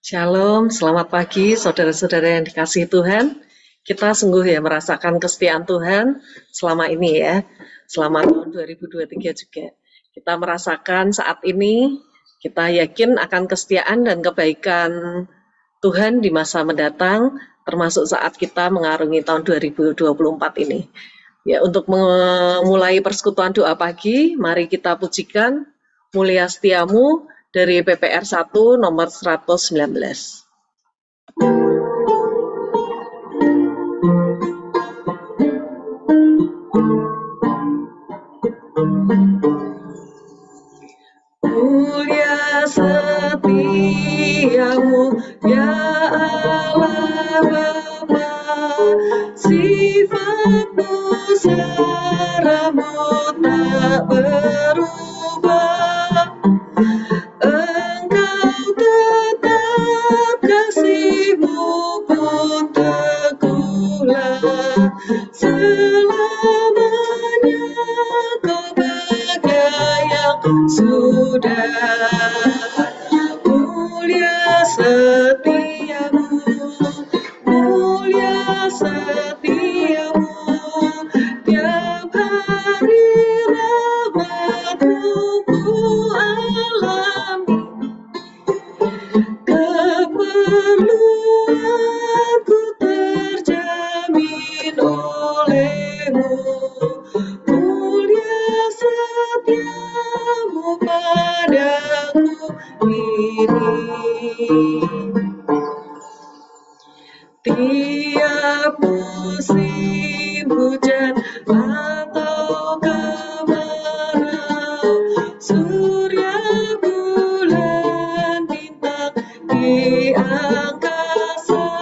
Shalom, selamat pagi saudara-saudara yang dikasihi Tuhan. Kita sungguh ya merasakan kesetiaan Tuhan selama ini ya, selama tahun 2023 juga. Kita merasakan saat ini, kita yakin akan kesetiaan dan kebaikan Tuhan di masa mendatang, termasuk saat kita mengarungi tahun 2024 ini. Ya, untuk memulai persekutuan doa pagi, mari kita pujikan Mulia Setiamu dari PPR 1 nomor 119. Mulia setiamu ya Allah Bapa, sifatmu seramu tak berubah. Engkau tetap, kasih-Mu pun teguhlah, selamanya Kau bagai yang sudah. Mulia setiamu, mulia setiamu, tiap hari rahmat-Mu ku alami. Keperluanku terjamin oleh-Mu, mulia setiamu padaku ini. Tiap musim hujan atau kemarau, surya, bulan, bintang di angkasa,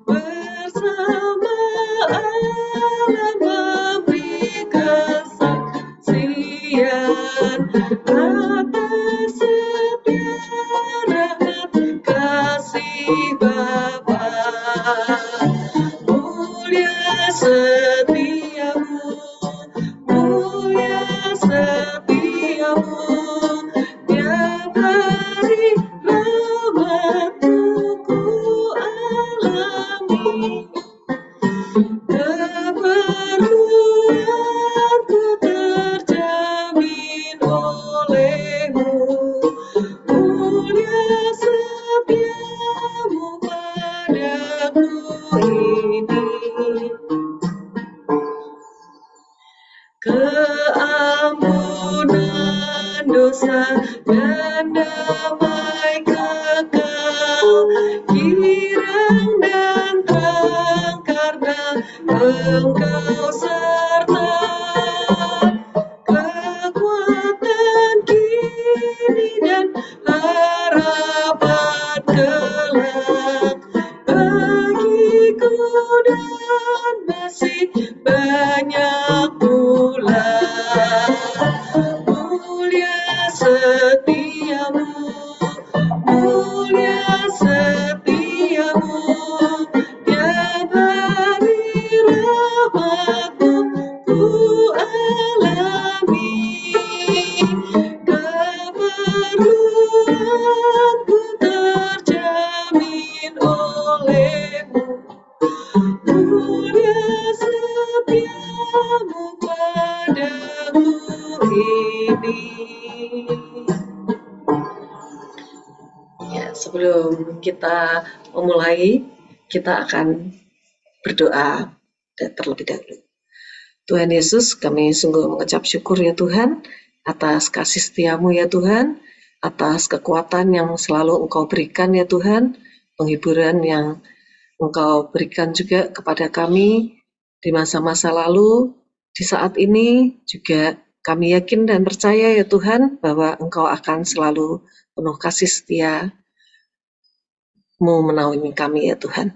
bersama Allah memberi kesaksian atas setia rahmat kasih Bapa. Mulia setiamu, mulia setiamu, tiap hari rahmat-Mu ku alami. Keperluanku terjamin oleh-Mu, mulia setiamu padaku ini. Keampunan dosa dan damai kekal, girang dan terang karena Engkau serta. Kekuatan kini dan harapan kelak bagiku dan masih banyak pula. Mulia setiamu, mulia setiamu, tiap hari rahmat-Mu ku alami. Keperluanku terjamin oleh-Mu, mulia setiamu padaku ini. Ya, sebelum kita memulai, kita akan berdoa terlebih dahulu. Tuhan Yesus, kami sungguh mengucap syukur ya Tuhan, atas kasih setia-Mu ya Tuhan, atas kekuatan yang selalu Engkau berikan ya Tuhan, penghiburan yang Engkau berikan juga kepada kami di masa-masa lalu. Di saat ini juga kami yakin dan percaya ya Tuhan, bahwa Engkau akan selalu penuh kasih setia-Mu menaungi kami ya Tuhan.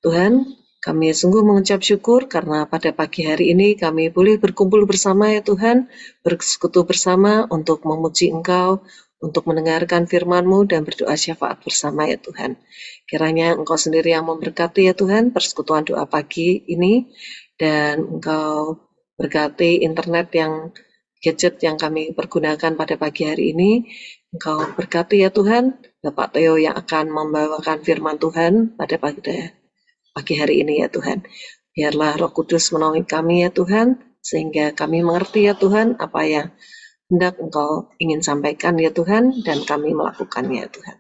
Tuhan, kami sungguh mengucap syukur karena pada pagi hari ini kami boleh berkumpul bersama ya Tuhan, bersekutu bersama untuk memuji Engkau, untuk mendengarkan firman-Mu dan berdoa syafaat bersama ya Tuhan. Kiranya Engkau sendiri yang memberkati ya Tuhan persekutuan doa pagi ini, dan Engkau berkati internet yang gadget yang kami pergunakan pada pagi hari ini. Engkau berkati ya Tuhan, Bapak Theo yang akan membawakan firman Tuhan pada pagi hari ini ya Tuhan. Biarlah Roh Kudus menolong kami ya Tuhan, sehingga kami mengerti ya Tuhan apa yang hendak Engkau ingin sampaikan ya Tuhan, dan kami melakukannya ya Tuhan.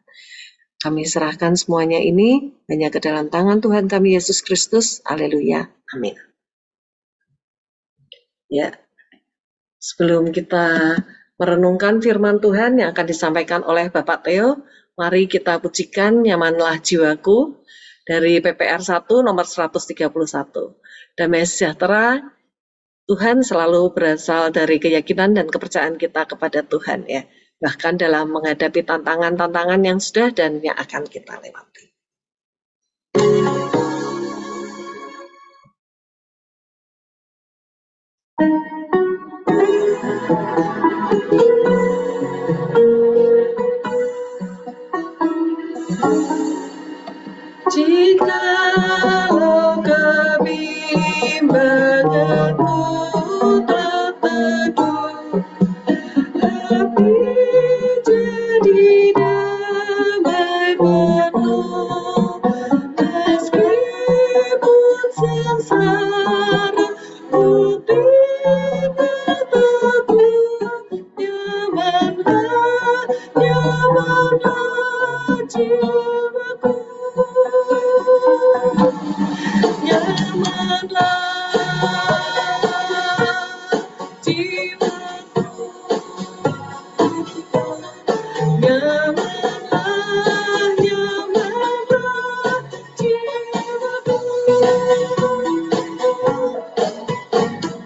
Kami serahkan semuanya ini hanya ke dalam tangan Tuhan kami Yesus Kristus. Haleluya. Amin. Ya, sebelum kita merenungkan firman Tuhan yang akan disampaikan oleh Bapak Theo, mari kita pujikan Nyamanlah Jiwaku dari PPR 1 nomor 131. Damai sejahtera Tuhan selalu berasal dari keyakinan dan kepercayaan kita kepada Tuhan ya. Bahkan dalam menghadapi tantangan-tantangan yang sudah dan yang akan kita lewati. Jikalau kebimbanganku terteduh, hati jadi damai penuh, meskipun sengsara ku tidak takut, nyamanlah jiwaku.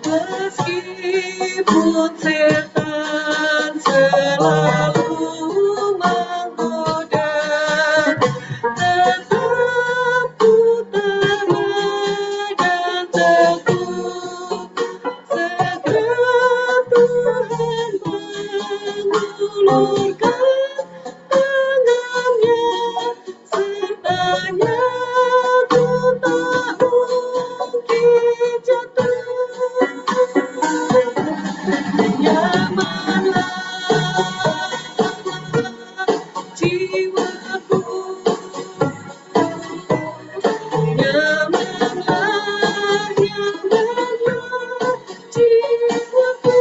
Meskipun setan selalu menggoda, tetap ku tenang dan teguh. Segera Tuhan mengulurkan tangannya, sertanya ku tak mungkin jatuh. Nyamanlah jiwaku, nyamanlah jiwaku.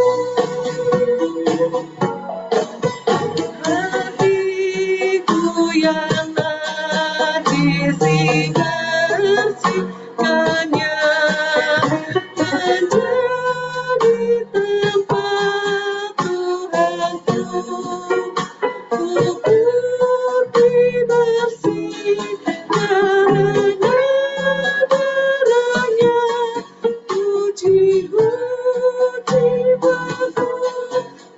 Hatiku yang najis dibersihkannya, menjadi tempat Tuhanku. Ku putih bersih darahnya, puji jiwaku,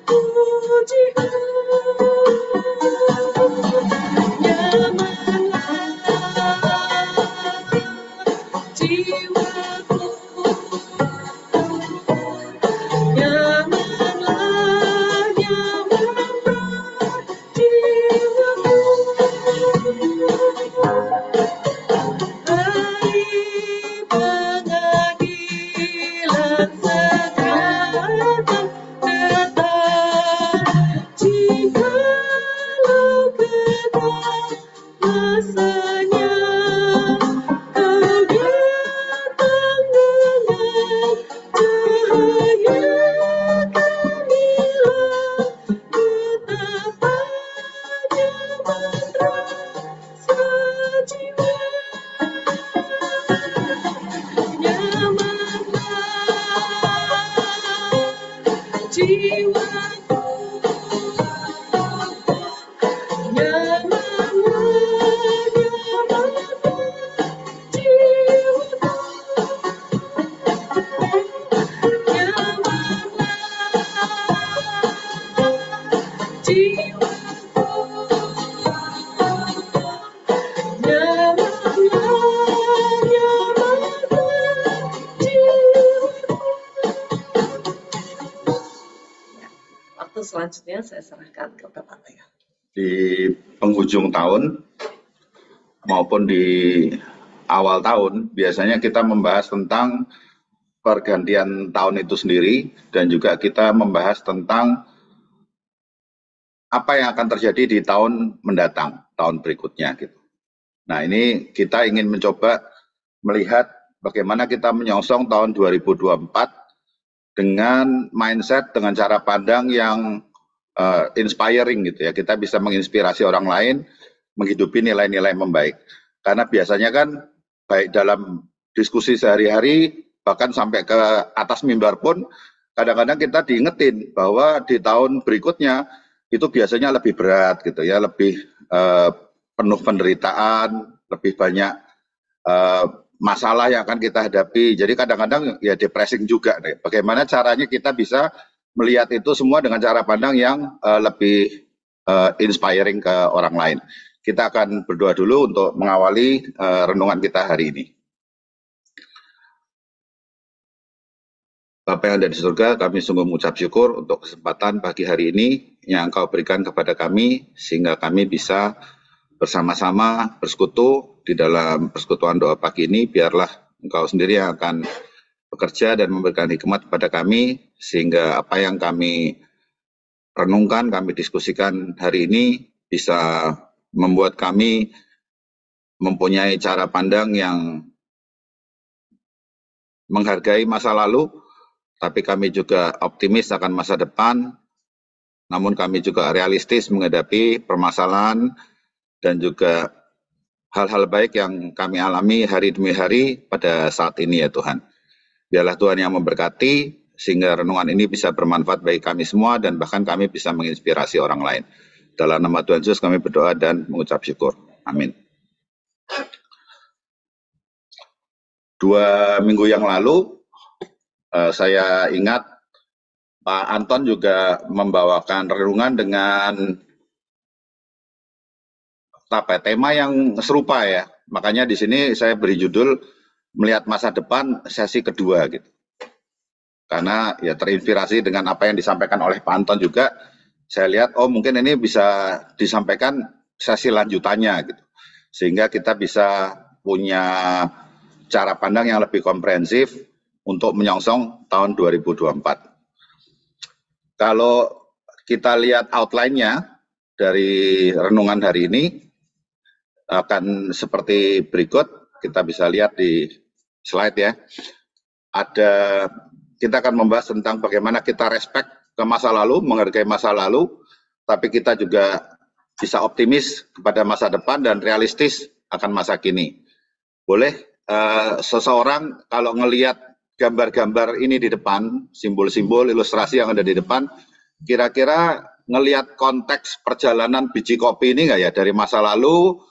puji nyamanlah jiwaku, nyamanlah jiwaku. Hari pengadilan segera datang, jikalau kekal masanya, Kau datang dengan cahaya gemilang, betapa nyaman rasa jiwa. Nyamanlah jiwaku, nyamanlah jiwaku, nyamanlah jiwaku, Waktu selanjutnya saya serahkan ke Bapak Theo. Di penghujung tahun maupun di awal tahun biasanya kita membahas tentang pergantian tahun itu sendiri, dan juga kita membahas tentang apa yang akan terjadi di tahun mendatang, tahun berikutnya gitu. Nah, ini kita ingin mencoba melihat bagaimana kita menyongsong tahun 2024 dengan mindset, dengan cara pandang yang inspiring gitu ya. Kita bisa menginspirasi orang lain menghidupi nilai-nilai membaik. Karena biasanya kan baik dalam diskusi sehari-hari, bahkan sampai ke atas mimbar pun, kadang-kadang kita diingetin bahwa di tahun berikutnya itu biasanya lebih berat gitu ya, lebih penuh penderitaan, lebih banyak masalah yang akan kita hadapi. Jadi kadang-kadang ya depressing juga deh. Bagaimana caranya kita bisa melihat itu semua dengan cara pandang yang lebih inspiring ke orang lain. Kita akan berdoa dulu untuk mengawali renungan kita hari ini. Bapa yang ada di surga, kami sungguh mengucap syukur untuk kesempatan pagi hari ini yang Engkau berikan kepada kami, sehingga kami bisa bersama-sama bersekutu di dalam persekutuan doa pagi ini. Biarlah Engkau sendiri yang akan bekerja dan memberikan hikmat kepada kami, sehingga apa yang kami renungkan, kami diskusikan hari ini bisa membuat kami mempunyai cara pandang yang menghargai masa lalu, tapi kami juga optimis akan masa depan, namun kami juga realistis menghadapi permasalahan dan juga hal-hal baik yang kami alami hari demi hari pada saat ini ya Tuhan. Biarlah Tuhan yang memberkati, sehingga renungan ini bisa bermanfaat bagi kami semua dan bahkan kami bisa menginspirasi orang lain. Dalam nama Tuhan Yesus kami berdoa dan mengucap syukur. Amin. 2 minggu yang lalu, saya ingat Pak Anton juga membawakan renungan dengan tema yang serupa ya. Makanya di sini saya beri judul melihat masa depan sesi kedua gitu. Karena ya terinspirasi dengan apa yang disampaikan oleh Pak Anton juga, saya lihat oh mungkin ini bisa disampaikan sesi lanjutannya gitu. Sehingga kita bisa punya cara pandang yang lebih komprehensif untuk menyongsong tahun 2024. Kalau kita lihat outline-nya dari renungan hari ini akan seperti berikut. Kita bisa lihat di slide ya. Kita akan membahas tentang bagaimana kita respect ke masa lalu, menghargai masa lalu, tapi kita juga bisa optimis kepada masa depan dan realistis akan masa kini. Boleh seseorang kalau ngelihat gambar-gambar ini di depan, simbol-simbol ilustrasi yang ada di depan, kira-kira ngelihat konteks perjalanan biji kopi ini nggak ya, dari masa lalu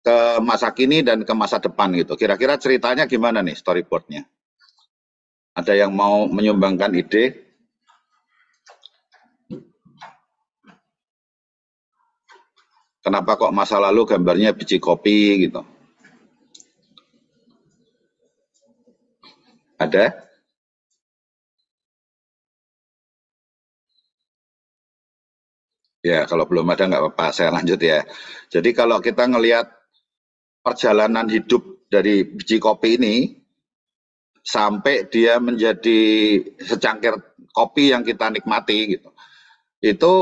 ke masa kini dan ke masa depan gitu. Kira-kira ceritanya gimana nih storyboardnya? Ada yang mau menyumbangkan ide? Kenapa kok masa lalu gambarnya biji kopi gitu? Ada? Ya, kalau belum ada nggak apa-apa, saya lanjut ya. Jadi kalau kita ngelihat perjalanan hidup dari biji kopi ini, sampai dia menjadi secangkir kopi yang kita nikmati gitu. Itu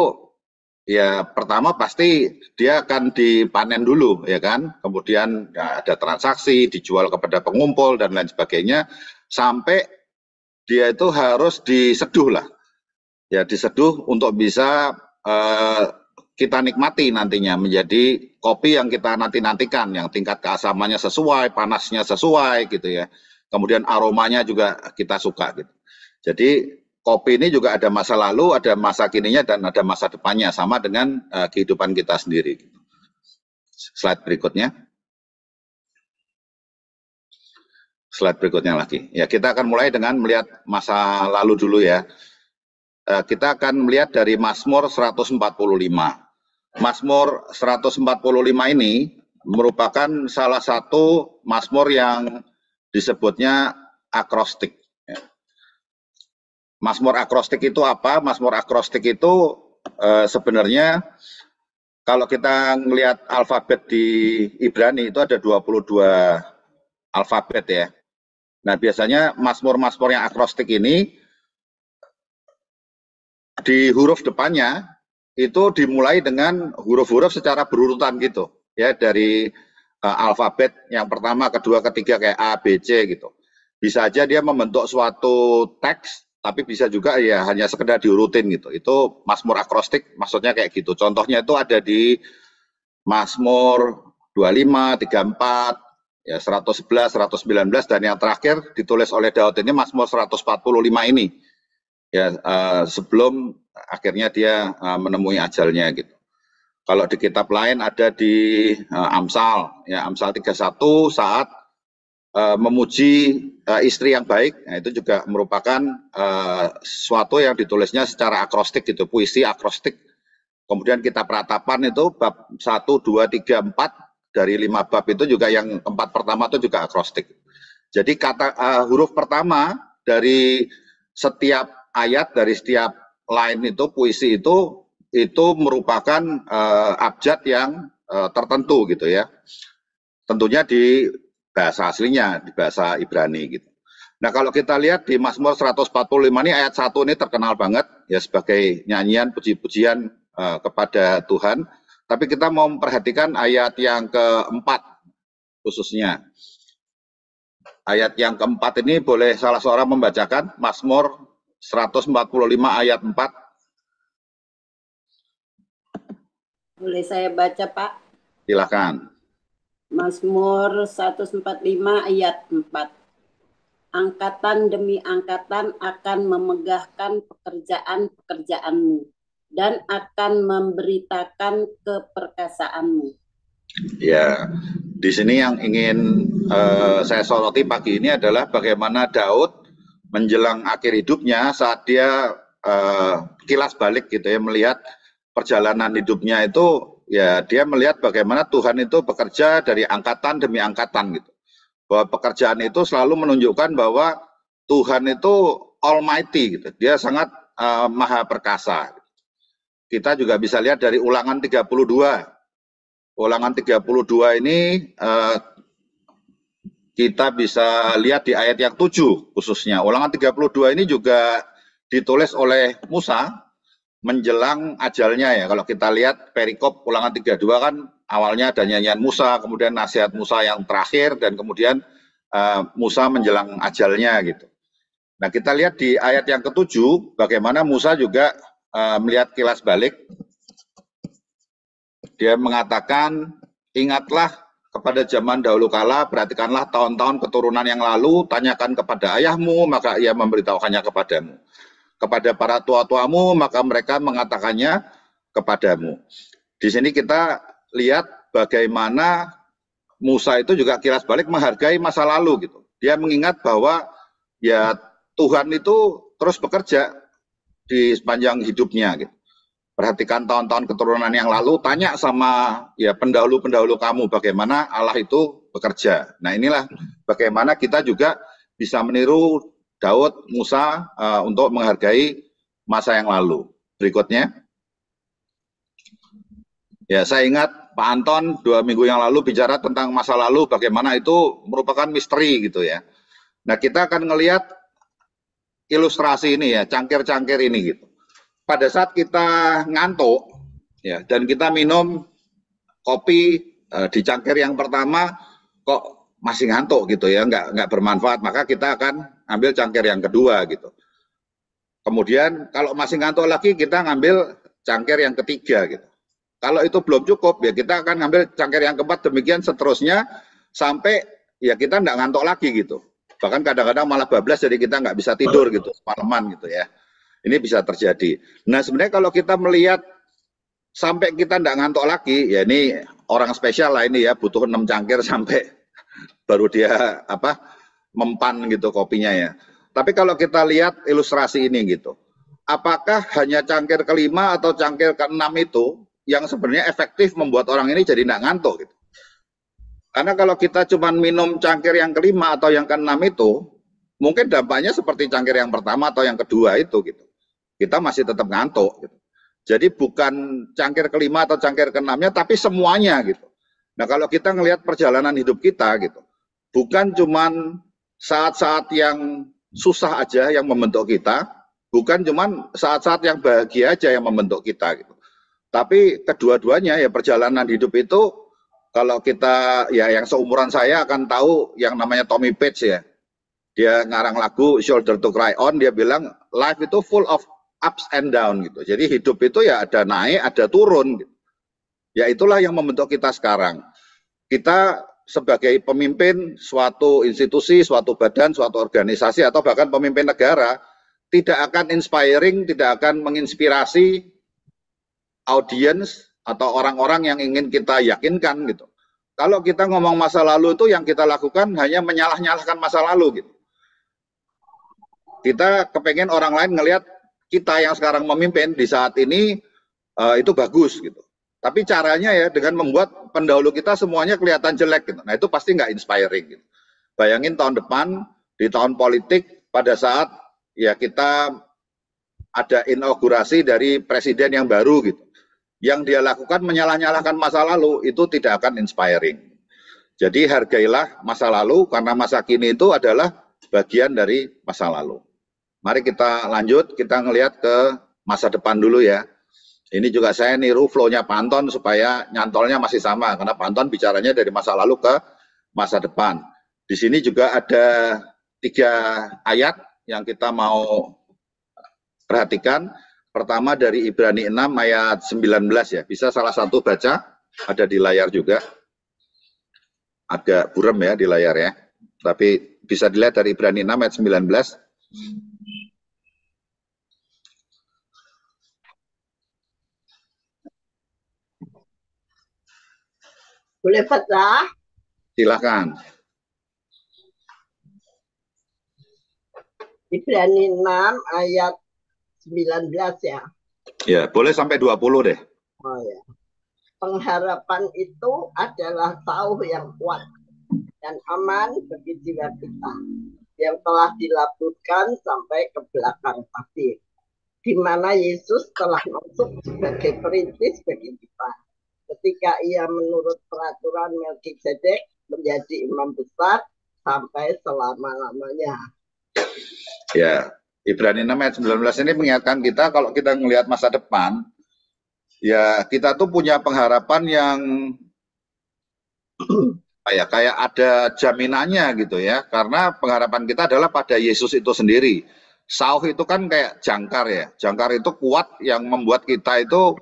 ya pertama pasti dia akan dipanen dulu ya kan, kemudian ya, ada transaksi, dijual kepada pengumpul dan lain sebagainya, sampai dia itu harus diseduh lah, ya diseduh untuk bisa kita nikmati nantinya menjadi kopi yang kita nantikan, yang tingkat keasamannya sesuai, panasnya sesuai gitu ya, kemudian aromanya juga kita suka gitu. Jadi kopi ini juga ada masa lalu, ada masa kininya, dan ada masa depannya, sama dengan kehidupan kita sendiri. Slide berikutnya. Slide berikutnya lagi. Ya, kita akan mulai dengan melihat masa lalu dulu ya. Kita akan melihat dari Mazmur 145. Mazmur 145 ini merupakan salah satu Mazmur yang disebutnya akrostik. Mazmur akrostik itu apa? Mazmur akrostik itu sebenarnya kalau kita melihat alfabet di Ibrani itu ada 22 alfabet ya. Nah, biasanya Mazmur-Mazmur yang akrostik ini di huruf depannya itu dimulai dengan huruf-huruf secara berurutan gitu, ya, dari alfabet yang pertama, kedua, ketiga kayak A, B, C gitu. Bisa aja dia membentuk suatu teks, tapi bisa juga ya hanya sekedar diurutin gitu. Itu Mazmur akrostik maksudnya kayak gitu. Contohnya itu ada di Mazmur 25, 34, ya 111, 119, dan yang terakhir ditulis oleh Daud ini Mazmur 145 ini. Ya, sebelum akhirnya dia menemui ajalnya gitu. Kalau di kitab lain ada di Amsal, ya Amsal 31 saat memuji istri yang baik, nah itu juga merupakan sesuatu yang ditulisnya secara akrostik gitu, puisi akrostik. Kemudian kitab Ratapan itu bab 1, 2, 3, 4 dari 5 bab itu juga yang 4 pertama itu juga akrostik. Jadi kata huruf pertama dari setiap ayat, dari setiap line itu, puisi itu merupakan abjad yang tertentu gitu ya. Tentunya di bahasa aslinya, di bahasa Ibrani gitu. Nah, kalau kita lihat di Mazmur 145 ini ayat 1 ini terkenal banget ya sebagai nyanyian puji-pujian kepada Tuhan. Tapi kita mau memperhatikan ayat yang keempat khususnya. Ayat yang keempat ini boleh salah seorang membacakan Mazmur 145 ayat 4. Boleh saya baca, Pak? Silakan. Mazmur 145 ayat 4. Angkatan demi angkatan akan memegahkan pekerjaan-pekerjaanmu dan akan memberitakan keperkasaanmu. Ya, di sini yang ingin saya soroti pagi ini adalah bagaimana Daud menjelang akhir hidupnya saat dia kilas balik gitu ya, melihat perjalanan hidupnya itu, ya dia melihat bagaimana Tuhan itu bekerja dari angkatan demi angkatan gitu. Bahwa pekerjaan itu selalu menunjukkan bahwa Tuhan itu almighty gitu. Dia sangat maha perkasa. Kita juga bisa lihat dari Ulangan 32. Ulangan 32 ini kita bisa lihat di ayat yang 7 khususnya. Ulangan 32 ini juga ditulis oleh Musa menjelang ajalnya ya. Kalau kita lihat perikop Ulangan 32 kan awalnya ada nyanyian Musa, kemudian nasihat Musa yang terakhir, dan kemudian Musa menjelang ajalnya gitu. Nah, kita lihat di ayat yang ke-7 bagaimana Musa juga melihat kilas balik. Dia mengatakan, ingatlah kepada zaman dahulu kala, perhatikanlah tahun-tahun keturunan yang lalu, tanyakan kepada ayahmu, maka ia memberitahukannya kepadamu. Kepada para tua-tuamu, maka mereka mengatakannya kepadamu. Di sini kita lihat bagaimana Musa itu juga kilas balik menghargai masa lalu gitu. Dia mengingat bahwa ya Tuhan itu terus bekerja di sepanjang hidupnya gitu. Perhatikan tahun-tahun keturunan yang lalu, tanya sama ya pendahulu-pendahulu kamu bagaimana Allah itu bekerja. Nah, inilah bagaimana kita juga bisa meniru Daud, Musa untuk menghargai masa yang lalu. Berikutnya. Ya, saya ingat Pak Anton 2 minggu yang lalu bicara tentang masa lalu, bagaimana itu merupakan misteri gitu ya. Nah, kita akan ngelihat ilustrasi ini ya, cangkir-cangkir ini gitu. Pada saat kita ngantuk ya, dan kita minum kopi di cangkir yang pertama kok masih ngantuk gitu ya, nggak bermanfaat, maka kita akan ambil cangkir yang kedua gitu. Kemudian kalau masih ngantuk lagi kita ngambil cangkir yang ketiga gitu. Kalau itu belum cukup ya kita akan ngambil cangkir yang keempat, demikian seterusnya sampai ya kita nggak ngantuk lagi gitu. Bahkan kadang-kadang malah bablas jadi kita nggak bisa tidur gitu semalaman gitu ya. Ini bisa terjadi. Nah, sebenarnya kalau kita melihat sampai kita nggak ngantuk lagi, ya ini orang spesial lah ini ya, butuh 6 cangkir sampai baru dia mempan gitu kopinya ya. Tapi kalau kita lihat ilustrasi ini gitu, apakah hanya cangkir kelima atau cangkir keenam itu yang sebenarnya efektif membuat orang ini jadi nggak ngantuk gitu? Karena kalau kita cuma minum cangkir yang kelima atau yang keenam itu, mungkin dampaknya seperti cangkir yang pertama atau yang kedua itu gitu. Kita masih tetap ngantuk gitu. Jadi bukan cangkir kelima atau cangkir keenamnya, tapi semuanya gitu. Nah, kalau kita ngelihat perjalanan hidup kita gitu, bukan cuman saat-saat yang susah aja yang membentuk kita, bukan cuman saat-saat yang bahagia aja yang membentuk kita gitu. Tapi kedua-duanya ya perjalanan hidup itu, kalau kita ya yang seumuran saya akan tahu yang namanya Tommy Page ya. Dia ngarang lagu Shoulder to Cry On, dia bilang life itu full of ups and down gitu. Jadi hidup itu ya ada naik, ada turun gitu. Ya itulah yang membentuk kita sekarang. Kita sebagai pemimpin suatu institusi, suatu badan, suatu organisasi, atau bahkan pemimpin negara, tidak akan inspiring, tidak akan menginspirasi audiens atau orang-orang yang ingin kita yakinkan gitu. Kalau kita ngomong masa lalu itu yang kita lakukan hanya menyalah-nyalahkan masa lalu gitu. Kita kepengen orang lain ngelihat kita yang sekarang memimpin di saat ini itu bagus gitu. Tapi caranya ya dengan membuat pendahulu kita semuanya kelihatan jelek gitu. Nah itu pasti nggak inspiring gitu. Bayangin tahun depan di tahun politik pada saat ya kita ada inaugurasi dari presiden yang baru gitu. Yang dia lakukan menyalah-nyalahkan masa lalu itu tidak akan inspiring. Jadi hargailah masa lalu karena masa kini itu adalah bagian dari masa lalu. Mari kita lanjut, kita ngelihat ke masa depan dulu ya. Ini juga saya niru flow-nya Pak Anton supaya nyantolnya masih sama, karena Pak Anton bicaranya dari masa lalu ke masa depan. Di sini juga ada 3 ayat yang kita mau perhatikan. Pertama dari Ibrani 6 ayat 19 ya, bisa salah satu baca, ada di layar juga. Agak buram ya di layar ya, tapi bisa dilihat dari Ibrani 6 ayat 19. Boleh baca? Silakan. Ibrani 6 ayat 19 ya. Ya, boleh sampai 20 deh. Oh ya. Pengharapan itu adalah tauh yang kuat dan aman bagi jiwa kita yang telah dilabuhkan sampai ke belakang pasir, di mana Yesus telah masuk sebagai perintis bagi kita. Ketika ia menurut peraturan Melkisedek menjadi imam besar sampai selama-lamanya. Ya, Ibrani 6 ayat 19 ini mengingatkan kita kalau kita melihat masa depan, ya kita tuh punya pengharapan yang kayak ada jaminannya gitu ya, karena pengharapan kita adalah pada Yesus itu sendiri. Sauh itu kan kayak jangkar ya, jangkar itu kuat yang membuat kita itu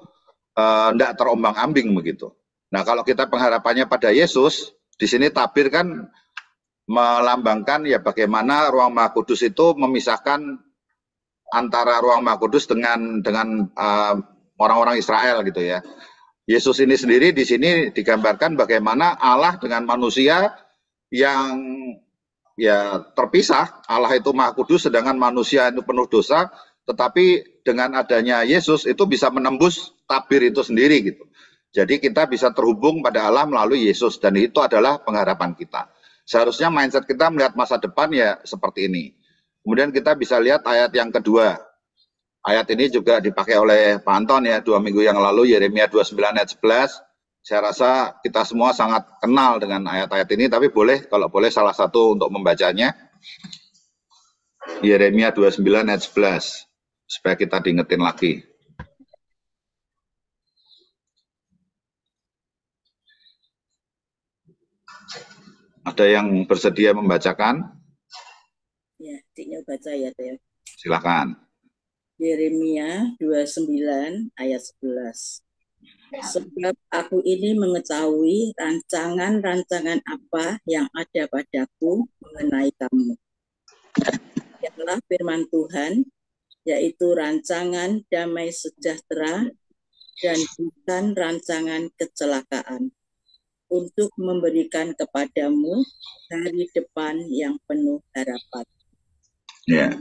tidak terombang-ambing begitu. Nah kalau kita pengharapannya pada Yesus, di sini tabir kan melambangkan ya bagaimana ruang Maha Kudus itu memisahkan antara ruang Maha Kudus dengan orang-orang Israel gitu ya. Yesus ini sendiri di sini digambarkan bagaimana Allah dengan manusia yang ya terpisah. Allah itu Maha Kudus sedangkan manusia itu penuh dosa, tetapi dengan adanya Yesus itu bisa menembus tabir itu sendiri gitu. Jadi kita bisa terhubung pada Allah melalui Yesus dan itu adalah pengharapan kita. Seharusnya mindset kita melihat masa depan ya seperti ini. Kemudian kita bisa lihat ayat yang kedua. Ayat ini juga dipakai oleh Pak Anton ya 2 minggu yang lalu, Yeremia 29 ayat 11. Saya rasa kita semua sangat kenal dengan ayat-ayat ini, tapi kalau boleh salah satu untuk membacanya. Yeremia 29 ayat 11. Supaya kita diingetin lagi. Ada yang bersedia membacakan? Ya, Tiknya baca ya, Teh. Silakan. Yeremia 29 ayat 11. Sebab aku ini mengetahui rancangan-rancangan apa yang ada padaku mengenai kamu. Ialah firman Tuhan, yaitu rancangan damai sejahtera dan bukan rancangan kecelakaan, untuk memberikan kepadamu hari depan yang penuh harapan. Ya,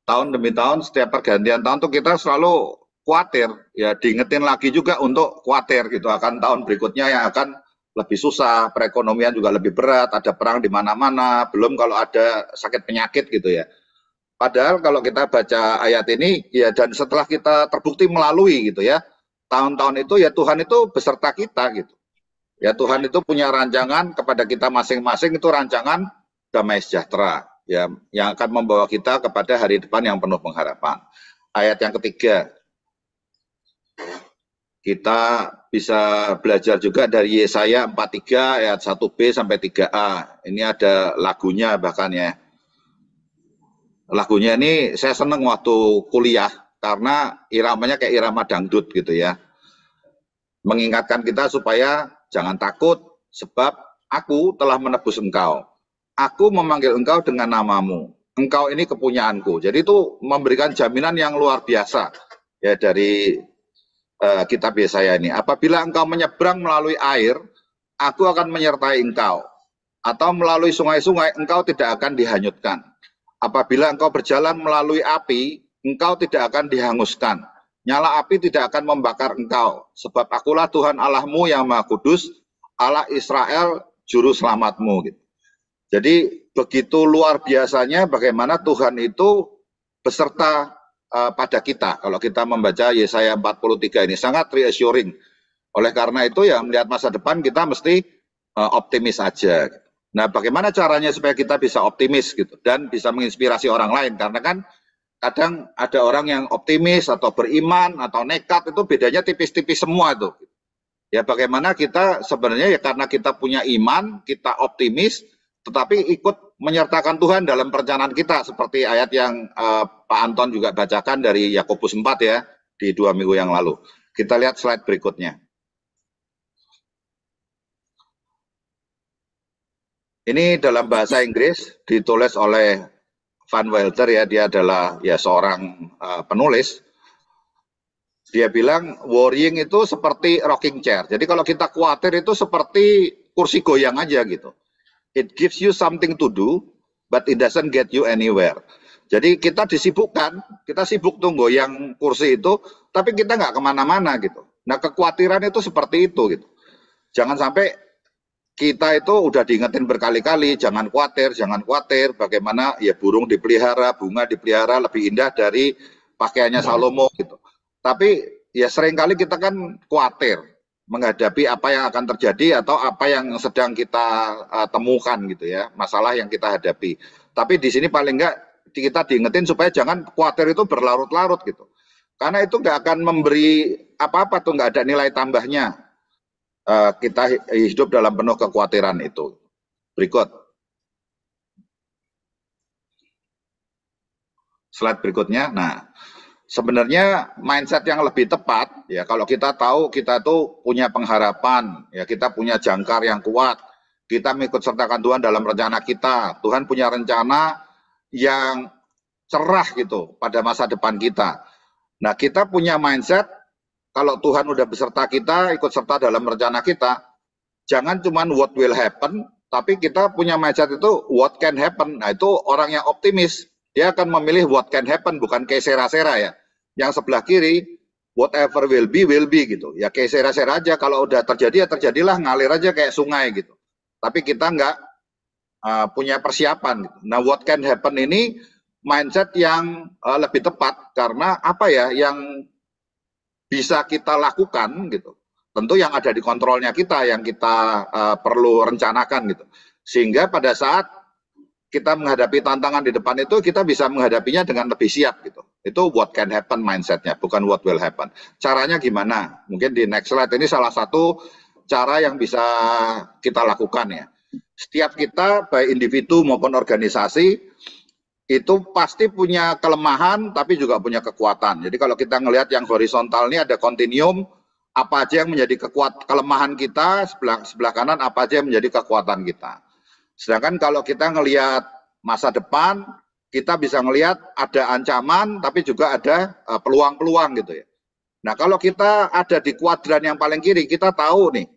tahun demi tahun, setiap pergantian tahun tuh kita selalu khawatir, ya diingetin lagi juga untuk khawatir gitu akan tahun berikutnya yang akan lebih susah, perekonomian juga lebih berat, ada perang di mana-mana, belum kalau ada sakit penyakit gitu ya. Padahal kalau kita baca ayat ini, ya dan setelah kita terbukti melalui gitu ya, tahun-tahun itu ya Tuhan itu beserta kita gitu. Ya Tuhan itu punya rancangan kepada kita masing-masing, itu rancangan damai sejahtera, ya, yang akan membawa kita kepada hari depan yang penuh pengharapan. Ayat yang ketiga, kita bisa belajar juga dari Yesaya 43 ayat 1b sampai 3a. Ini ada lagunya bahkan ya. Lagunya ini saya seneng waktu kuliah karena iramanya kayak irama dangdut gitu ya. Mengingatkan kita supaya jangan takut sebab aku telah menebus engkau. Aku memanggil engkau dengan namamu. Engkau ini kepunyaanku. Jadi itu memberikan jaminan yang luar biasa ya dari kitab Yesaya ini. Apabila engkau menyeberang melalui air, aku akan menyertai engkau. Atau melalui sungai-sungai, engkau tidak akan dihanyutkan. Apabila engkau berjalan melalui api, engkau tidak akan dihanguskan. Nyala api tidak akan membakar engkau, sebab akulah Tuhan Allahmu yang Maha Kudus, Allah Israel, juru selamatmu. Gitu. Jadi begitu luar biasanya bagaimana Tuhan itu beserta pada kita. Kalau kita membaca Yesaya 43 ini sangat reassuring. Oleh karena itu ya melihat masa depan kita mesti optimis aja. Nah bagaimana caranya supaya kita bisa optimis gitu dan bisa menginspirasi orang lain, karena kan kadang ada orang yang optimis atau beriman atau nekat, itu bedanya tipis-tipis semua itu. Ya bagaimana kita sebenarnya ya karena kita punya iman, kita optimis, tetapi ikut menyertakan Tuhan dalam perencanaan kita, seperti ayat yang Pak Anton juga bacakan dari Yakobus 4 ya, di 2 minggu yang lalu. Kita lihat slide berikutnya. Ini dalam bahasa Inggris, ditulis oleh Van Wilder ya, dia adalah ya seorang penulis. Dia bilang worrying itu seperti rocking chair. Jadi kalau kita khawatir itu seperti kursi goyang aja gitu. It gives you something to do, but it doesn't get you anywhere. Jadi kita disibukkan, kita sibuk tuh goyang kursi itu, tapi kita nggak kemana-mana gitu. Nah kekhawatiran itu seperti itu gitu. Jangan sampai kita itu udah diingetin berkali-kali, jangan khawatir, bagaimana ya burung dipelihara, bunga dipelihara lebih indah dari pakaiannya Salomo gitu. Tapi ya seringkali kita kan khawatir menghadapi apa yang akan terjadi atau apa yang sedang kita temukan gitu ya, masalah yang kita hadapi. Tapi di sini paling enggak kita diingetin supaya jangan khawatir itu berlarut-larut gitu. Karena itu nggak akan memberi apa-apa tuh, nggak ada nilai tambahnya. Kita hidup dalam penuh kekhawatiran itu. Berikut. Slide berikutnya. Nah, sebenarnya mindset yang lebih tepat, ya kalau kita tahu kita tuh punya pengharapan, ya kita punya jangkar yang kuat, kita mengikut sertakan Tuhan dalam rencana kita. Tuhan punya rencana yang cerah gitu pada masa depan kita. Nah, kita punya mindset, kalau Tuhan udah beserta kita, ikut serta dalam rencana kita, jangan cuman what will happen, tapi kita punya mindset itu what can happen. Nah itu orang yang optimis, dia akan memilih what can happen, bukan kayak sera-sera ya. Yang sebelah kiri, whatever will be gitu. Ya kayak sera-sera aja, kalau udah terjadi ya terjadilah, ngalir aja kayak sungai gitu. Tapi kita nggak punya persiapan gitu. Nah what can happen ini mindset yang lebih tepat, karena apa ya, yang bisa kita lakukan gitu. Tentu yang ada di kontrolnya kita, yang kita perlu rencanakan gitu. Sehingga pada saat kita menghadapi tantangan di depan itu, kita bisa menghadapinya dengan lebih siap gitu. Itu what can happen mindsetnya, bukan what will happen. Caranya gimana? Mungkin di next slide ini salah satu cara yang bisa kita lakukan ya. Setiap kita, baik individu maupun organisasi, itu pasti punya kelemahan tapi juga punya kekuatan. Jadi kalau kita ngelihat yang horizontal ini ada kontinuum, apa aja yang menjadi kelemahan kita, sebelah kanan apa aja yang menjadi kekuatan kita. Sedangkan kalau kita ngelihat masa depan, kita bisa ngelihat ada ancaman tapi juga ada peluang-peluang gitu ya. Nah kalau kita ada di kuadran yang paling kiri, kita tahu nih,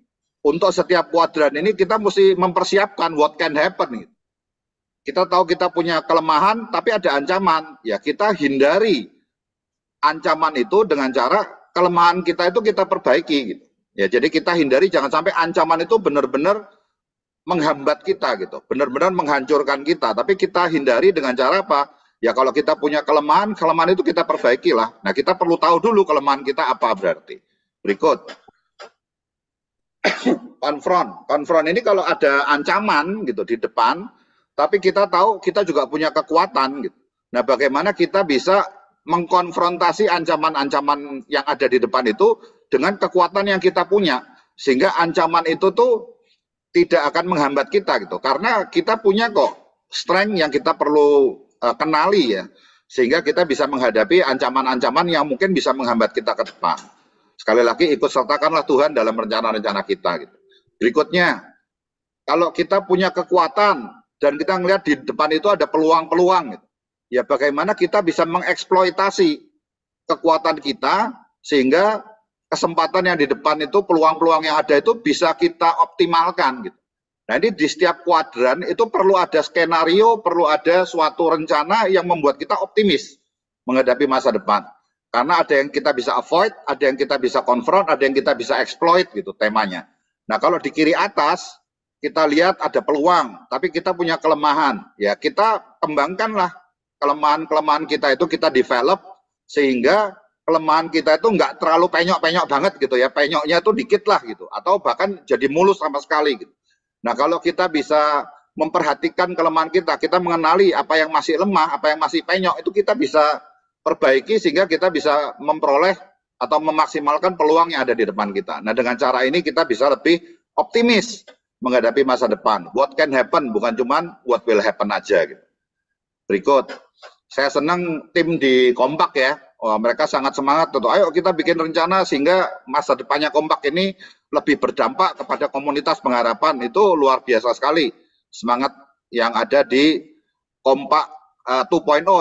untuk setiap kuadran ini kita mesti mempersiapkan what can happen gitu. Kita tahu kita punya kelemahan, tapi ada ancaman. Ya kita hindari ancaman itu dengan cara kelemahan kita itu kita perbaiki gitu. Ya jadi kita hindari jangan sampai ancaman itu benar-benar menghambat kita gitu, benar-benar menghancurkan kita. Tapi kita hindari dengan cara apa? Ya kalau kita punya kelemahan, kelemahan itu kita perbaiki lah. Nah kita perlu tahu dulu kelemahan kita apa berarti. Berikut. Konfront ini kalau ada ancaman gitu di depan, tapi kita tahu kita juga punya kekuatan gitu. Nah, bagaimana kita bisa mengkonfrontasi ancaman-ancaman yang ada di depan itu dengan kekuatan yang kita punya, sehingga ancaman itu tuh tidak akan menghambat kita gitu. Karena kita punya kok strength yang kita perlu kenali ya, sehingga kita bisa menghadapi ancaman-ancaman yang mungkin bisa menghambat kita ke depan. Sekali lagi, ikut sertakanlah Tuhan dalam rencana-rencana kita gitu. Berikutnya, kalau kita punya kekuatan dan kita melihat di depan itu ada peluang-peluang gitu, ya bagaimana kita bisa mengeksploitasi kekuatan kita sehingga kesempatan yang di depan itu, peluang-peluang yang ada itu bisa kita optimalkan gitu. Nah, ini di setiap kuadran itu perlu ada skenario, perlu ada suatu rencana yang membuat kita optimis menghadapi masa depan. Karena ada yang kita bisa avoid, ada yang kita bisa confront, ada yang kita bisa exploit gitu temanya. Nah, kalau di kiri atas kita lihat ada peluang, tapi kita punya kelemahan. Ya, kita kembangkanlah kelemahan-kelemahan kita itu, kita develop sehingga kelemahan kita itu nggak terlalu penyok-penyok banget gitu ya. Penyoknya itu dikit lah gitu, atau bahkan jadi mulus sama sekali gitu. Nah, kalau kita bisa memperhatikan kelemahan kita mengenali apa yang masih lemah, apa yang masih penyok, itu kita bisa perbaiki sehingga kita bisa memperoleh atau memaksimalkan peluang yang ada di depan kita. Nah, dengan cara ini kita bisa lebih optimis menghadapi masa depan. What can happen, bukan cuman what will happen aja gitu. Berikut, saya senang tim di Kompak ya. Oh, mereka sangat semangat tuh. Ayo kita bikin rencana sehingga masa depannya Kompak ini lebih berdampak kepada komunitas pengharapan. Itu luar biasa sekali semangat yang ada di Kompak 2.0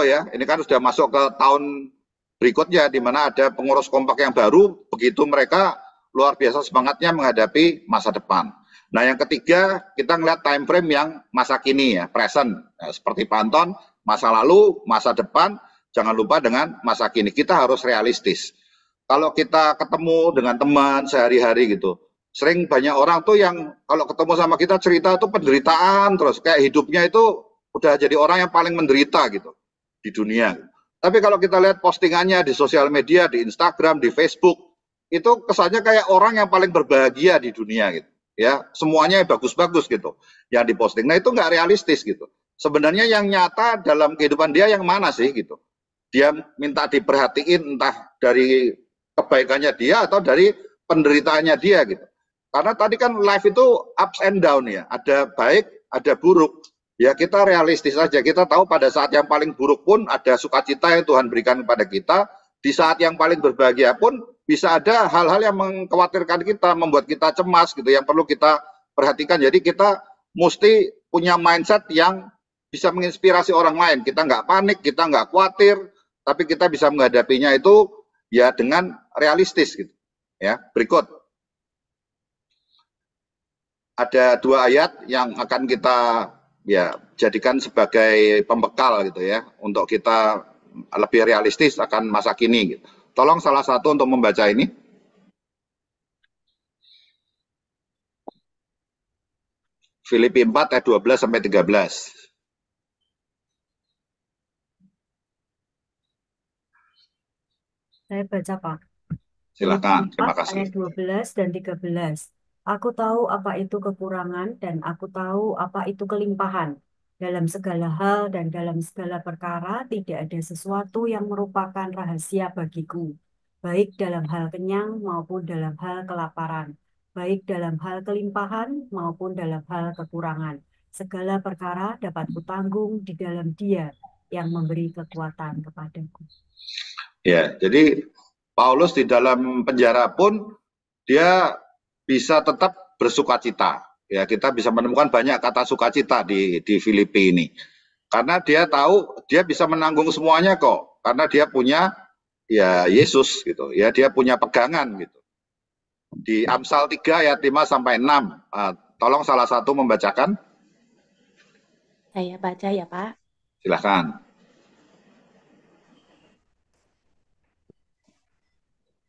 ya. Ini kan sudah masuk ke tahun berikutnya di mana ada pengurus Kompak yang baru, begitu mereka luar biasa semangatnya menghadapi masa depan. Nah, yang ketiga, kita ngeliat time frame yang masa kini ya, present. Nah, seperti Pak Anton, masa lalu, masa depan, jangan lupa dengan masa kini. Kita harus realistis. Kalau kita ketemu dengan teman sehari-hari gitu, sering banyak orang tuh yang kalau ketemu sama kita cerita tuh penderitaan terus, kayak hidupnya itu udah jadi orang yang paling menderita gitu di dunia. Tapi kalau kita lihat postingannya di sosial media, di Instagram, di Facebook, itu kesannya kayak orang yang paling berbahagia di dunia gitu. Ya, semuanya bagus-bagus gitu yang diposting. Nah, itu nggak realistis gitu. Sebenarnya yang nyata dalam kehidupan dia yang mana sih gitu. Dia minta diperhatiin entah dari kebaikannya dia atau dari penderitaannya dia gitu. Karena tadi kan life itu ups and down ya, ada baik, ada buruk. Ya, kita realistis saja. Kita tahu pada saat yang paling buruk pun ada sukacita yang Tuhan berikan kepada kita. Di saat yang paling berbahagia pun bisa ada hal-hal yang mengkhawatirkan kita, membuat kita cemas gitu, yang perlu kita perhatikan. Jadi kita mesti punya mindset yang bisa menginspirasi orang lain. Kita nggak panik, kita nggak khawatir, tapi kita bisa menghadapinya itu ya dengan realistis gitu. Ya, berikut. Ada 2 ayat yang akan kita ya jadikan sebagai pembekal gitu ya untuk kita lebih realistis akan masa kini gitu. Tolong salah satu untuk membaca ini. Filipi 4 ayat 12 sampai 13. Saya baca, Pak. Silakan, Filipi terima 4 kasih. ayat 12 dan 13. Aku tahu apa itu kekurangan dan aku tahu apa itu kelimpahan. Dalam segala hal dan dalam segala perkara tidak ada sesuatu yang merupakan rahasia bagiku, baik dalam hal kenyang maupun dalam hal kelaparan, baik dalam hal kelimpahan maupun dalam hal kekurangan. Segala perkara dapat kutanggung di dalam Dia yang memberi kekuatan kepadaku. Ya, jadi Paulus di dalam penjara pun dia bisa tetap bersukacita. Ya, kita bisa menemukan banyak kata sukacita di Filipi ini. Karena dia tahu dia bisa menanggung semuanya kok. Karena dia punya ya Yesus gitu. Ya, dia punya pegangan gitu. Di Amsal 3 ayat 5 sampai 6. Tolong salah satu membacakan. Saya baca ya, Pak. Silakan.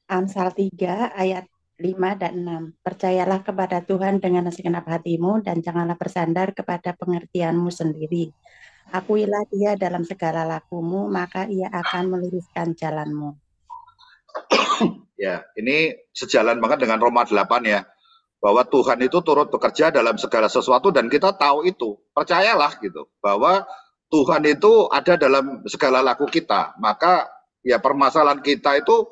Amsal 3 ayat 5 dan 6. Percayalah kepada Tuhan dengan segenap hatimu dan janganlah bersandar kepada pengertianmu sendiri. Akuilah Dia dalam segala lakumu, maka Ia akan meluruskan jalanmu. Ya, ini sejalan banget dengan Roma 8 ya. bahwa Tuhan itu turut bekerja dalam segala sesuatu dan kita tahu itu. Percayalah gitu bahwa Tuhan itu ada dalam segala laku kita. Maka ya permasalahan kita itu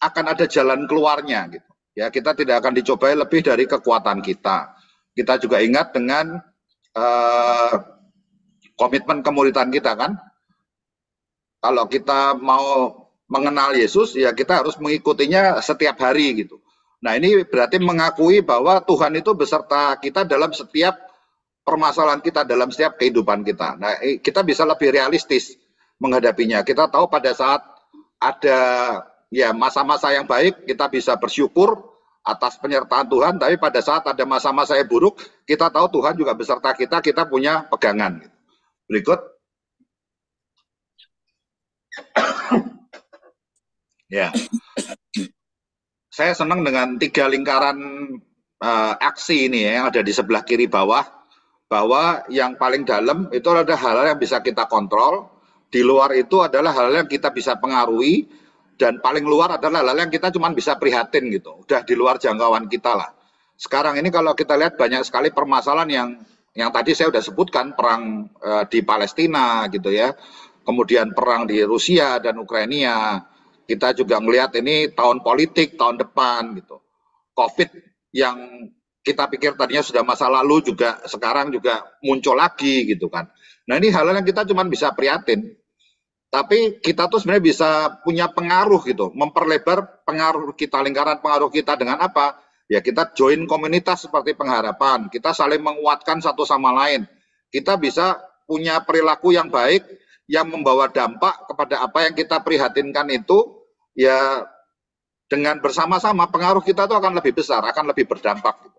akan ada jalan keluarnya gitu. Ya, kita tidak akan dicobai lebih dari kekuatan kita. Kita juga ingat dengan komitmen kemuridan kita kan. Kalau kita mau mengenal Yesus, ya kita harus mengikutinya setiap hari gitu. Nah, ini berarti mengakui bahwa Tuhan itu beserta kita dalam setiap permasalahan kita, dalam setiap kehidupan kita. Nah, kita bisa lebih realistis menghadapinya. Kita tahu pada saat ada ya masa-masa yang baik, kita bisa bersyukur atas penyertaan Tuhan, tapi pada saat ada masa-masa yang buruk, kita tahu Tuhan juga beserta kita, kita punya pegangan. Berikut. Ya, saya senang dengan 3 lingkaran aksi ini ya, yang ada di sebelah kiri bawah, bahwa yang paling dalam itu ada hal-hal yang bisa kita kontrol, di luar itu adalah hal-hal yang kita bisa pengaruhi, dan paling luar adalah hal-hal yang kita cuma bisa prihatin gitu, udah di luar jangkauan kita lah. Sekarang ini kalau kita lihat banyak sekali permasalahan yang tadi saya sudah sebutkan, perang di Palestina gitu ya, kemudian perang di Rusia dan Ukraina. Kita juga melihat ini tahun politik, tahun depan gitu. COVID yang kita pikir tadinya sudah masa lalu juga sekarang juga muncul lagi gitu kan. Nah, ini hal-hal yang kita cuma bisa prihatin. Tapi kita tuh sebenarnya bisa punya pengaruh gitu, memperlebar pengaruh kita, lingkaran pengaruh kita dengan apa? Ya kita join komunitas seperti Pengharapan, kita saling menguatkan satu sama lain. Kita bisa punya perilaku yang baik, yang membawa dampak kepada apa yang kita prihatinkan itu, ya dengan bersama-sama pengaruh kita itu akan lebih besar, akan lebih berdampak. Gitu.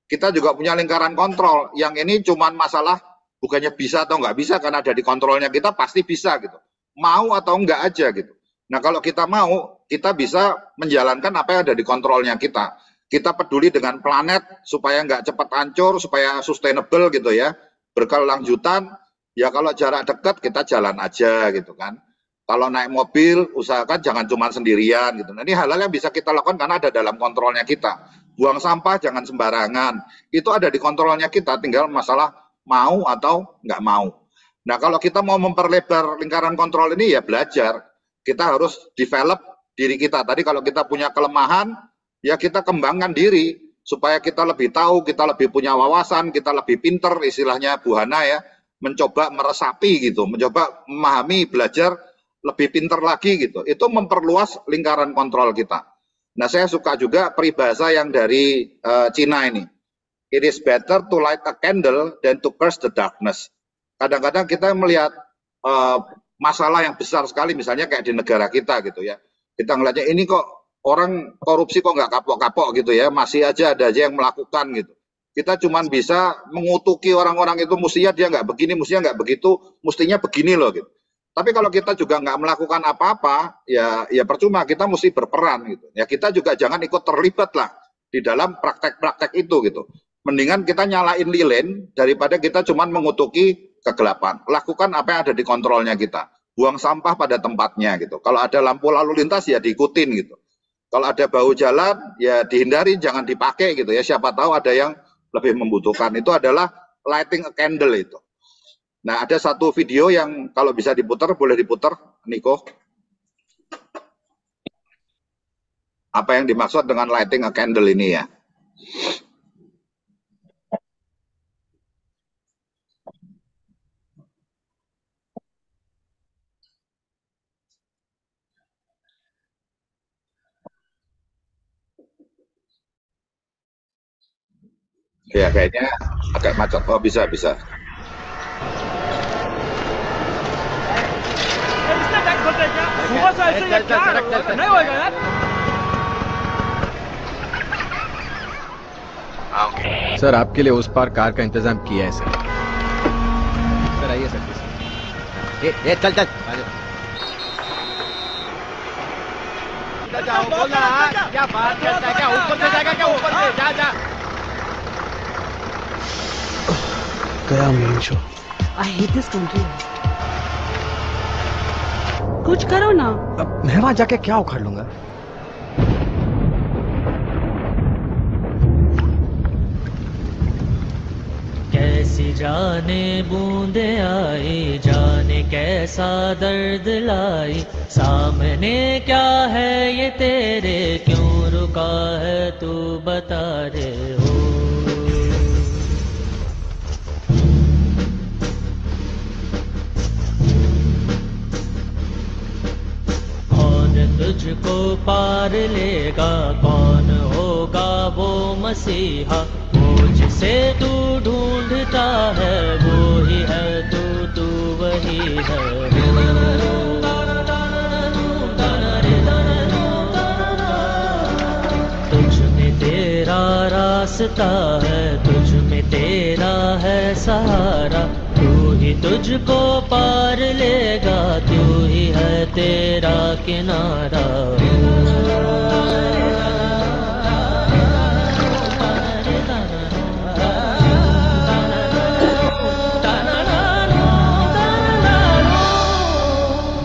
Kita juga punya lingkaran kontrol, yang ini cuma masalah bukannya bisa atau nggak bisa, karena ada di kontrolnya kita pasti bisa gitu. Mau atau enggak aja gitu. Nah kalau kita mau, kita bisa menjalankan apa yang ada di kontrolnya kita. Kita peduli dengan planet supaya nggak cepat hancur, supaya sustainable gitu ya, berkelanjutan. Ya kalau jarak dekat kita jalan aja gitu kan. Kalau naik mobil usahakan jangan cuma sendirian gitu. Nah, ini hal-hal yang bisa kita lakukan karena ada dalam kontrolnya kita. Buang sampah jangan sembarangan. Itu ada di kontrolnya kita, tinggal masalah mau atau nggak mau. Nah kalau kita mau memperlebar lingkaran kontrol ini ya belajar. Kita harus develop diri kita. Tadi kalau kita punya kelemahan ya kita kembangkan diri supaya kita lebih tahu, kita lebih punya wawasan, kita lebih pinter istilahnya Bu Hana ya. Mencoba meresapi gitu, mencoba memahami, belajar lebih pinter lagi gitu. Itu memperluas lingkaran kontrol kita. Nah, saya suka juga peribahasa yang dari Cina ini. It is better to light a candle than to curse the darkness. Kadang-kadang kita melihat masalah yang besar sekali, misalnya kayak di negara kita gitu ya. Kita ngelihatnya ini kok orang korupsi kok nggak kapok-kapok gitu ya, masih aja ada aja yang melakukan gitu. Kita cuma bisa mengutuki orang-orang itu, mestinya dia nggak begini, mestinya nggak begitu, mestinya begini loh gitu. Tapi kalau kita juga nggak melakukan apa-apa, ya percuma, kita mesti berperan gitu. Ya kita juga jangan ikut terlibat lah di dalam praktek-praktek itu gitu. Mendingan kita nyalain lilin daripada kita cuma mengutuki kegelapan. Lakukan apa yang ada di kontrolnya kita. Buang sampah pada tempatnya gitu. Kalau ada lampu lalu lintas ya diikutin gitu. Kalau ada bahu jalan ya dihindari, jangan dipakai gitu ya. Siapa tahu ada yang lebih membutuhkan. Itu adalah lighting a candle itu. Nah, ada satu video yang kalau bisa diputar, boleh diputar, Niko. Apa yang dimaksud dengan lighting a candle ini ya? Ya, kayaknya agak macet. Oh, bisa. Sir आपके लिए उस पार कार का इंतजाम किया है सर आइए सर ये चल जाओ बोला क्या बात करता है क्या ऊपर से जाएगा क्या ऊपर से जा गया main show I hate this country. कुछ करो ना। अब मैं वहां जाके क्या उखाड़ लूंगा जाने बूंदे आई, जाने कैसा दर्द लाई, सामने क्या है ये तेरे, क्यों रुका है तू बता रे हो। तुझको पार लेगा, कौन होगा वो मसीहा, वो जिसे तू ढूंढता है, वो ही है तू वही है। तुझ में तेरा रास्ता है, तुझ में तेरा है सहारा, तू ही तुझको पार लेगा, तू ही है तेरा किनारा।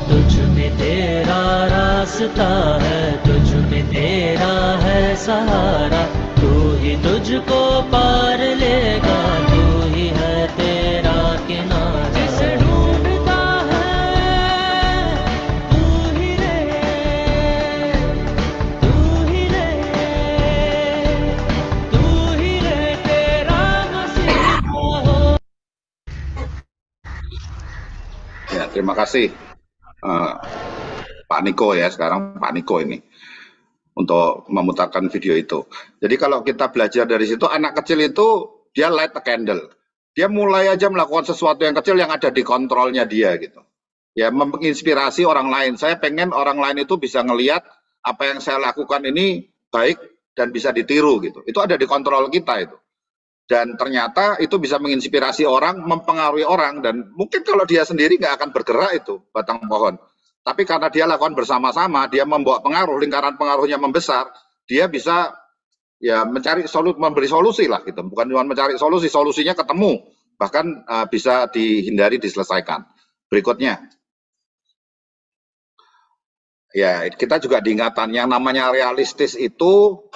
तुझ में तेरा रास्ता है, तुझ में तेरा है सहारा, तू ही तुझको पार लेगा, तू ही है तेरा किनारा। जिसे ढूंढता है तू ही रे, तू ही रे, तू ही रे तेरा मसीहा हो। Ya, terima kasih Pak Niko ya, sekarang Pak Niko ini untuk memutarkan video itu. Jadi kalau kita belajar dari situ, anak kecil itu dia light a candle. Dia mulai aja melakukan sesuatu yang kecil yang ada di kontrolnya dia gitu. Ya, menginspirasi orang lain. Saya pengen orang lain itu bisa ngelihat apa yang saya lakukan ini baik dan bisa ditiru gitu. Itu ada di kontrol kita itu. Dan ternyata itu bisa menginspirasi orang, mempengaruhi orang, dan mungkin kalau dia sendiri nggak akan bergerak itu batang pohon. Tapi karena dia lakukan bersama-sama, dia membawa pengaruh, lingkaran pengaruhnya membesar, dia bisa ya mencari memberi solusi lah gitu. Bukan cuma mencari solusi, solusinya ketemu, bahkan bisa dihindari, diselesaikan. Berikutnya. Ya, kita juga diingatkan yang namanya realistis itu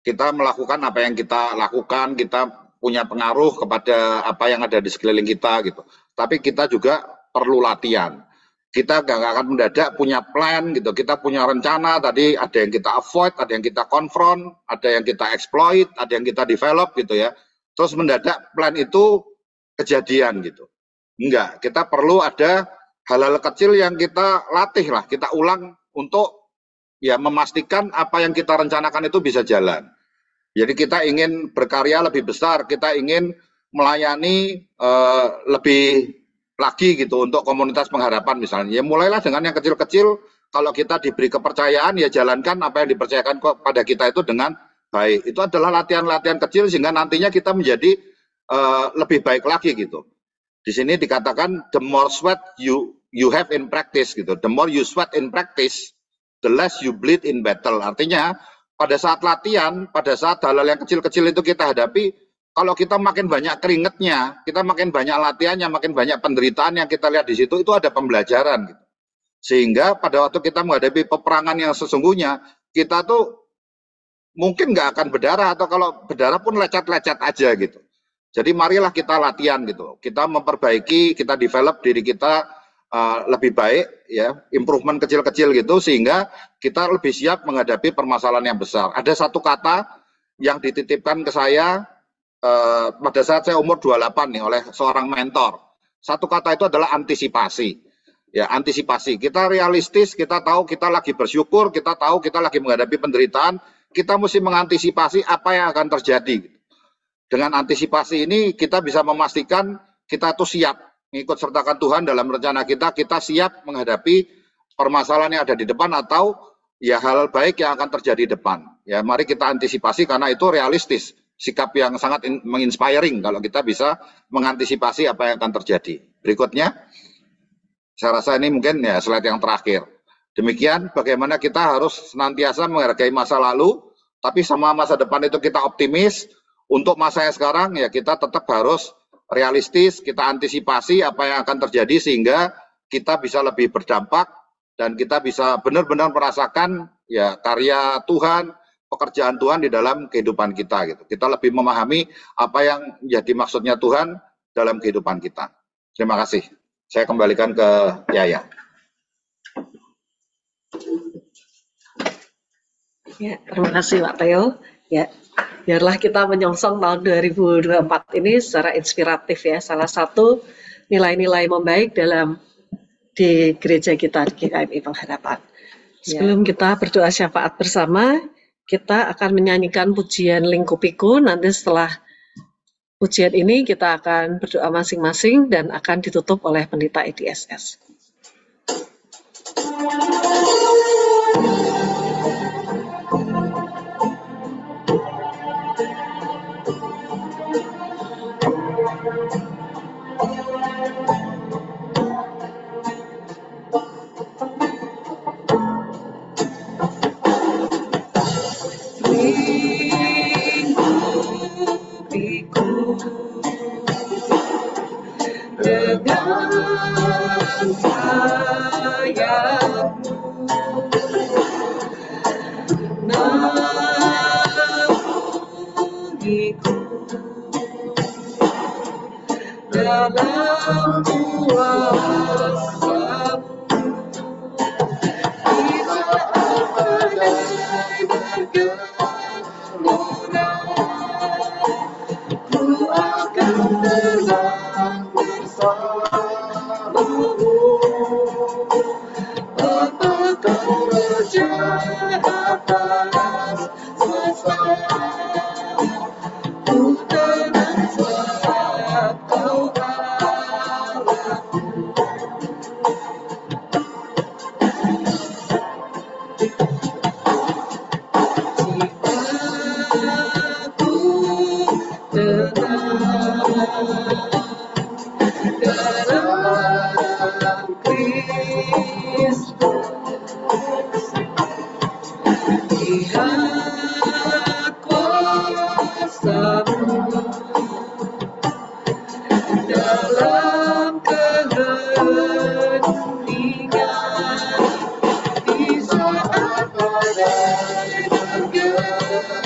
kita melakukan apa yang kita lakukan, kita punya pengaruh kepada apa yang ada di sekeliling kita gitu. Tapi kita juga perlu latihan. Kita nggak akan mendadak punya plan gitu. Kita punya rencana, tadi ada yang kita avoid, ada yang kita confront, ada yang kita exploit, ada yang kita develop gitu ya. Terus mendadak plan itu kejadian gitu. Enggak, kita perlu ada hal-hal kecil yang kita latih lah, kita ulang untuk ya memastikan apa yang kita rencanakan itu bisa jalan. Jadi kita ingin berkarya lebih besar, kita ingin melayani lebih lagi gitu untuk komunitas pengharapan misalnya. Ya mulailah dengan yang kecil-kecil, kalau kita diberi kepercayaan ya jalankan apa yang dipercayakan kepada kita itu dengan baik. Itu adalah latihan-latihan kecil sehingga nantinya kita menjadi lebih baik lagi gitu. Di sini dikatakan the more sweat you have in practice gitu. The more you sweat in practice, the less you bleed in battle. Artinya pada saat latihan, pada saat hal-hal yang kecil-kecil itu kita hadapi, kalau kita makin banyak keringetnya, kita makin banyak latihannya, makin banyak penderitaan yang kita lihat di situ, itu ada pembelajaran gitu. Sehingga pada waktu kita menghadapi peperangan yang sesungguhnya, kita tuh mungkin nggak akan berdarah, atau kalau berdarah pun lecet-lecet aja gitu. Jadi marilah kita latihan gitu, kita memperbaiki, kita develop diri kita lebih baik, ya, improvement kecil-kecil gitu, sehingga kita lebih siap menghadapi permasalahan yang besar. Ada satu kata yang dititipkan ke saya pada saat saya umur 28 nih oleh seorang mentor. Satu kata itu adalah antisipasi. Ya, antisipasi. Kita realistis, kita tahu kita lagi bersyukur, kita tahu kita lagi menghadapi penderitaan, kita mesti mengantisipasi apa yang akan terjadi. Dengan antisipasi ini kita bisa memastikan kita tuh siap mengikut sertakan Tuhan dalam rencana kita siap menghadapi permasalahan yang ada di depan atau ya hal baik yang akan terjadi di depan. Ya, mari kita antisipasi karena itu realistis. Sikap yang sangat menginspiring kalau kita bisa mengantisipasi apa yang akan terjadi. Berikutnya, saya rasa ini mungkin ya slide yang terakhir. Demikian bagaimana kita harus senantiasa menghargai masa lalu, tapi sama masa depan itu kita optimis. Untuk masa yang sekarang ya kita tetap harus realistis, kita antisipasi apa yang akan terjadi sehingga kita bisa lebih berdampak dan kita bisa benar-benar merasakan ya karya Tuhan, pekerjaan Tuhan di dalam kehidupan kita gitu. Kita lebih memahami apa yang menjadi maksudnya Tuhan dalam kehidupan kita. Terima kasih. Saya kembalikan ke Yaya. Ya, terima kasih Pak Theo. Ya, biarlah kita menyongsong tahun 2024 ini secara inspiratif ya. Salah satu nilai-nilai membaik dalam di gereja kita di GKMI Pengharapan. Sebelum kita berdoa syafaat bersama, kita akan menyanyikan pujian Lingkupiku. Nanti setelah pujian ini kita akan berdoa masing-masing dan akan ditutup oleh pendeta EDSS. Dengan sayapmu naungiku dalam kuasamu di saat badai bergelora ku akan terbang bersamamu. Bapa kau raja atas semesta, ku tenang sebab kau Allahku. Jiwaku tenang dalam Kristus. Lihat kuasamu dalam keheningan di saat badai bergelora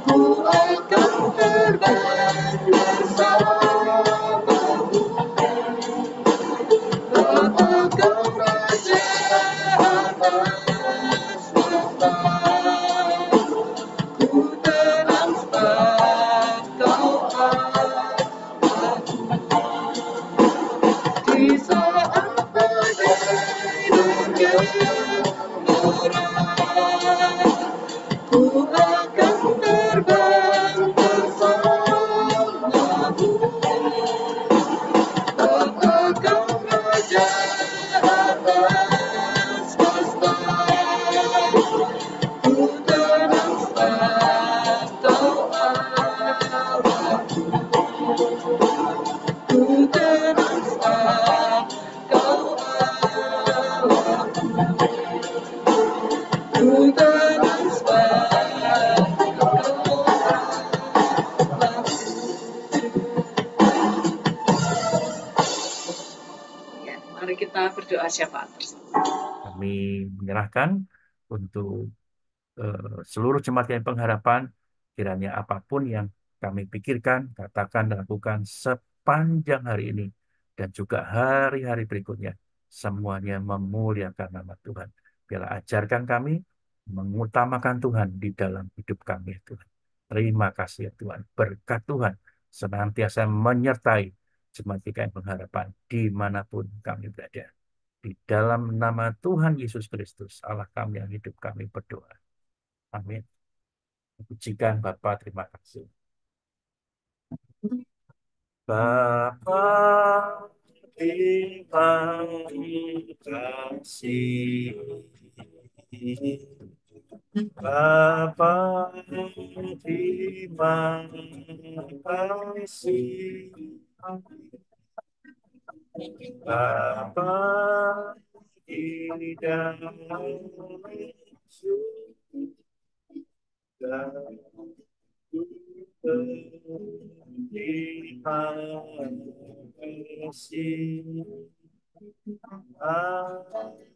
ku akan terbang bersamamu. Bapa kau raja atas semesta, ku tenang sebab kau Allahku. Di saat badai bergelora ku akan terbang bersamamu. Bapa kau raja atas semesta, ku tenang sebab kau Allahku. Ku tenang sebab kau Allahku. Ku tenang sebab kau Allahku. Ya, mari kita berdoa syafaat bersama. Kami menyerahkan untuk seluruh jemaat yang pengharapan, kiranya apapun yang kami pikirkan, katakan, dan lakukan sepanjang hari ini dan juga hari-hari berikutnya, semuanya memuliakan nama Tuhan. Biarlah ajarkan kami mengutamakan Tuhan di dalam hidup kami, Tuhan. Terima kasih ya Tuhan. Berkat Tuhan senantiasa menyertai jemaat GKM Pengharapan dimanapun kami berada. Di dalam nama Tuhan Yesus Kristus, Allah kami yang hidup, kami berdoa. Amin. Pujikan Bapa, terima kasih. Bapa, terima kasih. Bapa, terima kasih. Bapa di dalam surga, terima kasih. Amin.